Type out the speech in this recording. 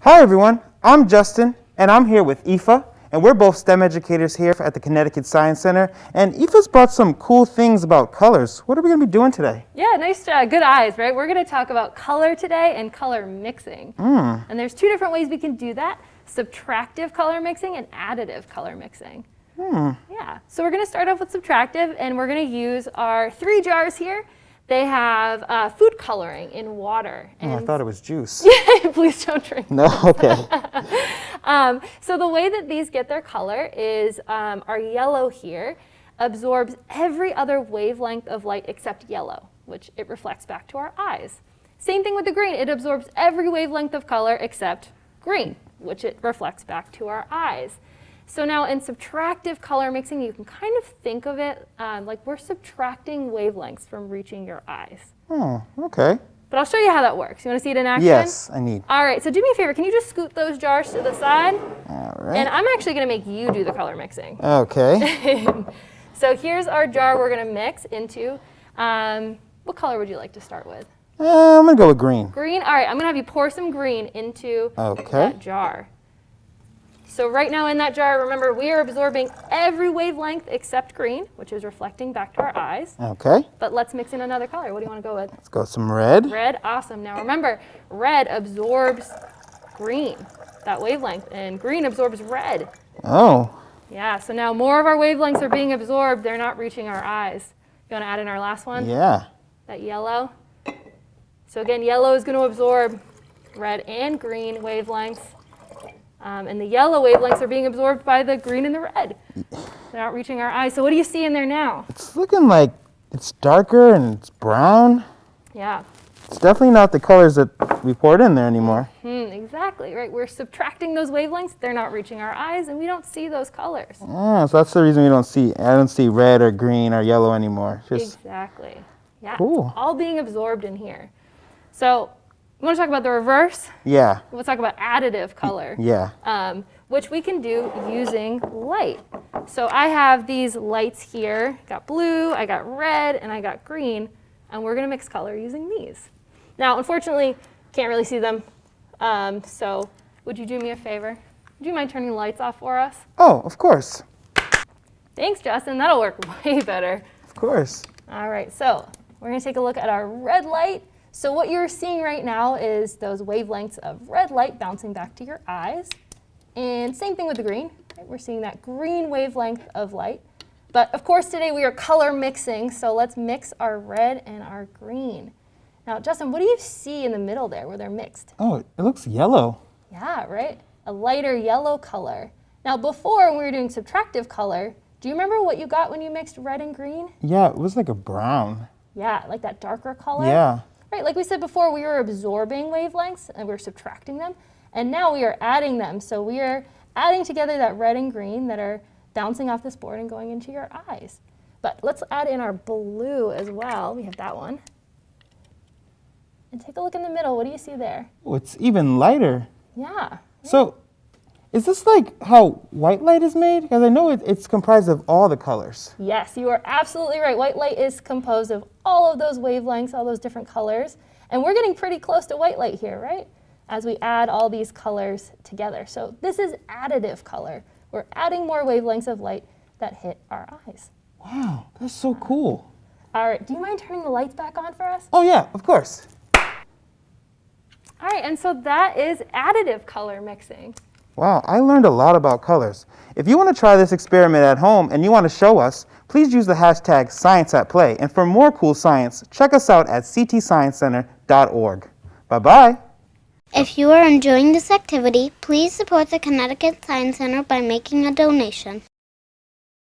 Hi everyone, I'm Justin and I'm here with Aoife, and we're both STEM educators here at the Connecticut Science Center, and Aoife's brought some cool things about colors. What are we going to be doing today? Yeah, nice, good eyes, right? We're going to talk about color today and color mixing. And there's two different ways we can do that: subtractive color mixing and additive color mixing. Yeah, so we're going to start off with subtractive, and we're going to use our 3 jars here. They have food coloring in water. And I thought it was juice. Please don't drink. No, okay. So the way that these get their color is our yellow here absorbs every other wavelength of light except yellow, which it reflects back to our eyes. Same thing with the green. It absorbs every wavelength of color except green, which it reflects back to our eyes. So now in subtractive color mixing, you can kind of think of it like we're subtracting wavelengths from reaching your eyes. Oh, okay. But I'll show you how that works. You want to see it in action? Yes, I need. All right, so do me a favor. Can you just scoot those jars to the side? All right. And I'm actually going to make you do the color mixing. Okay. So here's our jar we're going to mix into. What color would you like to start with? I'm going to go with green. Green? All right, I'm going to have you pour some green into that jar. So right now in that jar, remember, we are absorbing every wavelength except green, which is reflecting back to our eyes. Okay. But let's mix in another color. What do you want to go with? Let's go with some red. Red, awesome. Now remember, red absorbs green, that wavelength, and green absorbs red. Oh. Yeah, so now more of our wavelengths are being absorbed. They're not reaching our eyes. You want to add in our last one? Yeah. That yellow. So again, yellow is going to absorb red and green wavelengths. And the yellow wavelengths are being absorbed by the green and the red. They're not reaching our eyes. So what do you see in there now? It's looking like it's darker and it's brown. Yeah. It's definitely not the colors that we poured in there anymore. Exactly, right? We're subtracting those wavelengths. They're not reaching our eyes, and we don't see those colors. Oh, so that's the reason I don't see red or green or yellow anymore. Exactly. Yeah. Cool. All being absorbed in here. So you want to talk about the reverse? Yeah. We'll talk about additive color. Yeah. Which we can do using light. So I have these lights here. Got blue, I got red, and I got green. And we're going to mix color using these. Now, unfortunately, can't really see them. So would you do me a favor? Would you mind turning the lights off for us? Oh, of course. Thanks, Justin. That'll work way better. Of course. All right, so we're going to take a look at our red light. So what you're seeing right now is those wavelengths of red light bouncing back to your eyes. And same thing with the green. Right? We're seeing that green wavelength of light. But of course today we are color mixing, so let's mix our red and our green. Now Justin, what do you see in the middle there where they're mixed? Oh, it looks yellow. Yeah, right? A lighter yellow color. Now before, when we were doing subtractive color, do you remember what you got when you mixed red and green? Yeah, it was like a brown. Yeah, like that darker color? Yeah. Right, like we said before, we were absorbing wavelengths and we're subtracting them, and now we are adding them. So we are adding together that red and green that are bouncing off this board and going into your eyes. But let's add in our blue as well. We have that one. And take a look in the middle. What do you see there? Oh, it's even lighter. Yeah. So, is this like how white light is made? Because I know it's comprised of all the colors. Yes, you are absolutely right. White light is composed of all of those wavelengths, all those different colors. And we're getting pretty close to white light here, right? As we add all these colors together. So this is additive color. We're adding more wavelengths of light that hit our eyes. Wow, that's so cool. All right, do you mind turning the lights back on for us? Oh yeah, of course. All right, and so that is additive color mixing. Wow, I learned a lot about colors. If you want to try this experiment at home and you want to show us, please use the hashtag ScienceAtPlay. And for more cool science, check us out at ctsciencecenter.org. Bye-bye. If you are enjoying this activity, please support the Connecticut Science Center by making a donation.